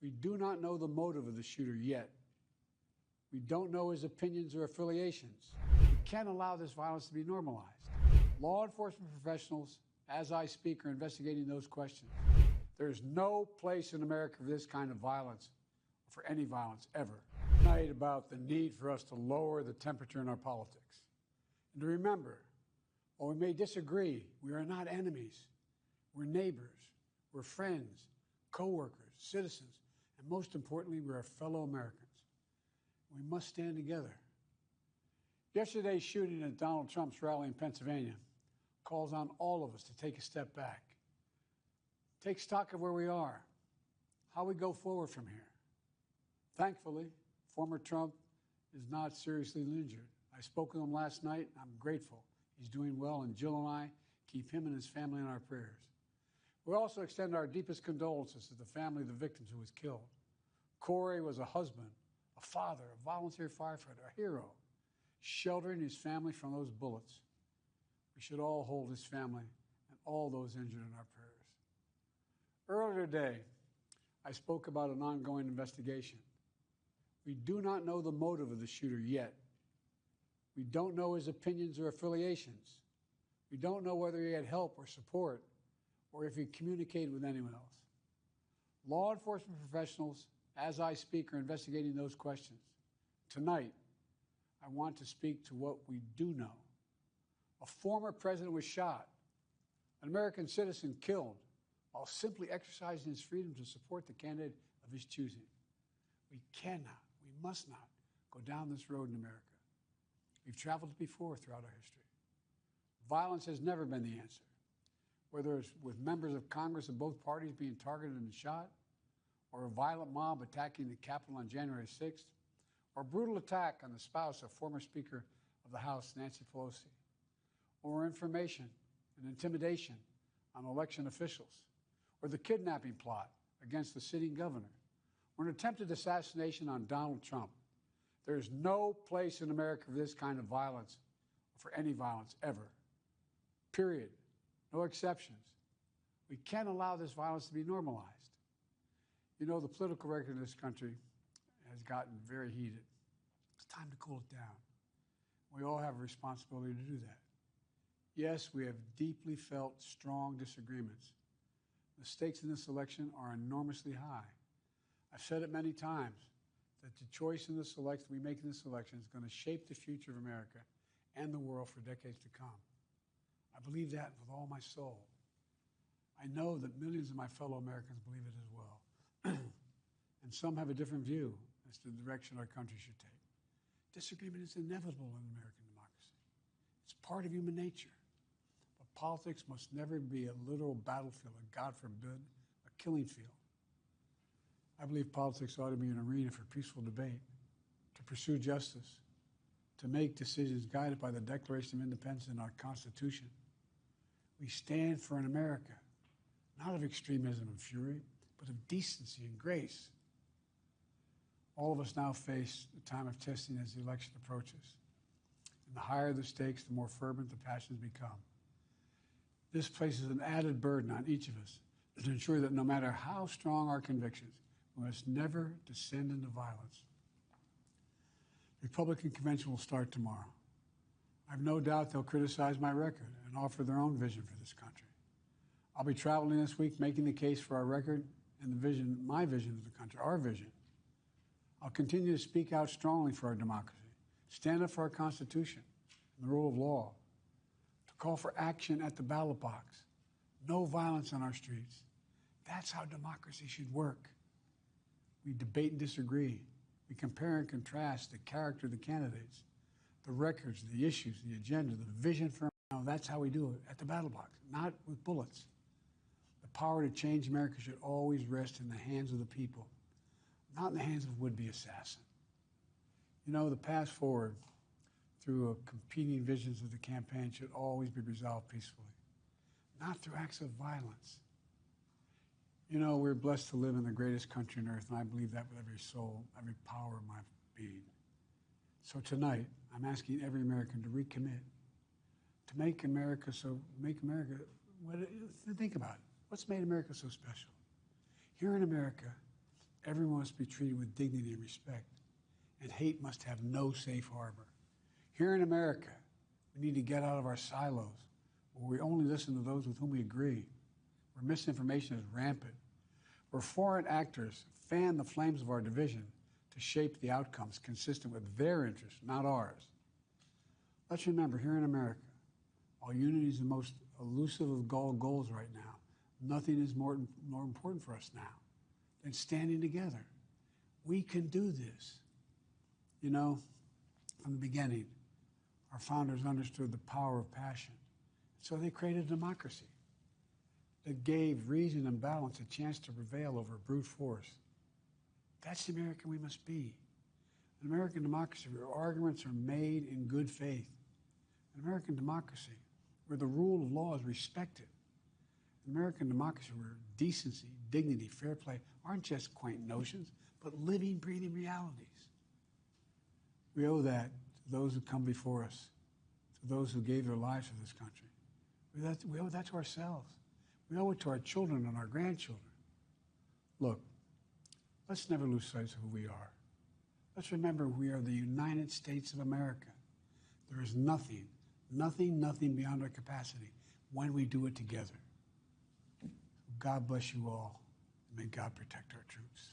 We do not know the motive of the shooter yet. We don't know his opinions or affiliations. We can't allow this violence to be normalized. Law enforcement professionals, as I speak, are investigating those questions. There is no place in America for this kind of violence, or for any violence ever. Tonight about the need for us to lower the temperature in our politics. And to remember, while we may disagree, we are not enemies. We're neighbors, we're friends, co-workers, citizens, and most importantly, we're fellow Americans. We must stand together. Yesterday's shooting at Donald Trump's rally in Pennsylvania calls on all of us to take a step back, take stock of where we are, how we go forward from here. Thankfully, former Trump is not seriously injured. I spoke with him last night. I'm grateful. He's doing well, and Jill and I keep him and his family in our prayers. We also extend our deepest condolences to the family of the victims who was killed. Corey was a husband, a father, a volunteer firefighter, a hero, sheltering his family from those bullets. We should all hold his family and all those injured in our prayers. Earlier today, I spoke about an ongoing investigation. We do not know the motive of the shooter yet. We don't know his opinions or affiliations. We don't know whether he had help or support, or if he communicated with anyone else. Law enforcement professionals, as I speak, are investigating those questions. Tonight, I want to speak to what we do know. A former president was shot, an American citizen killed, while simply exercising his freedom to support the candidate of his choosing. We cannot, we must not go down this road in America. We've traveled it before throughout our history. Violence has never been the answer. Whether it's with members of Congress of both parties being targeted and shot, or a violent mob attacking the Capitol on January 6th, or a brutal attack on the spouse of former Speaker of the House, Nancy Pelosi, or information and intimidation on election officials, or the kidnapping plot against the sitting governor, or an attempted assassination on Donald Trump. There is no place in America for this kind of violence, or for any violence ever. Period. No exceptions. We can't allow this violence to be normalized. You know, the political record in this country has gotten very heated. It's time to cool it down. We all have a responsibility to do that. Yes, we have deeply felt strong disagreements. The stakes in this election are enormously high. I've said it many times that the choice in this election we make in this election is going to shape the future of America and the world for decades to come. I believe that with all my soul. I know that millions of my fellow Americans believe it as well. And some have a different view as to the direction our country should take. Disagreement is inevitable in American democracy. It's part of human nature. But politics must never be a literal battlefield, and God forbid, a killing field. I believe politics ought to be an arena for peaceful debate, to pursue justice, to make decisions guided by the Declaration of Independence and our Constitution. We stand for an America, not of extremism and fury, but of decency and grace. All of us now face the time of testing as the election approaches. And the higher the stakes, the more fervent the passions become. This places an added burden on each of us to ensure that no matter how strong our convictions, we must never descend into violence. The Republican convention will start tomorrow. I have no doubt they'll criticize my record and offer their own vision for this country. I'll be traveling this week making the case for our record and the vision, my vision of the country, our vision. I'll continue to speak out strongly for our democracy, stand up for our Constitution and the rule of law, to call for action at the ballot box, no violence on our streets. That's how democracy should work. We debate and disagree. We compare and contrast the character of the candidates, the records, the issues, the agenda, the vision for. No, that's how we do it, at the battle box, not with bullets. The power to change America should always rest in the hands of the people, not in the hands of would-be assassin. You know, the path forward through competing visions of the campaign should always be resolved peacefully, not through acts of violence. You know, we're blessed to live in the greatest country on earth, and I believe that with every soul, every power of my being. So tonight, I'm asking every American to recommit, to make America, think about it. What's made America so special? Here in America, Everyone must be treated with dignity and respect, and hate must have no safe harbor. Here in America, we need to get out of our silos, where we only listen to those with whom we agree, where misinformation is rampant, where foreign actors fan the flames of our division to shape the outcomes consistent with their interests, not ours. Let's remember, here in America, while unity is the most elusive of goals right now, nothing is more important for us now than standing together. We can do this. You know, from the beginning, our founders understood the power of passion. So they created a democracy that gave reason and balance a chance to prevail over brute force. That's the American we must be. An American democracy where arguments are made in good faith. An American democracy where the rule of law is respected. An American democracy where decency, dignity, fair play aren't just quaint notions, but living, breathing realities. We owe that to those who come before us, to those who gave their lives for this country. We owe that to ourselves. We owe it to our children and our grandchildren. Look, let's never lose sight of who we are. Let's remember we are the United States of America. There is nothing beyond our capacity when we do it together. God bless you all, and may God protect our troops.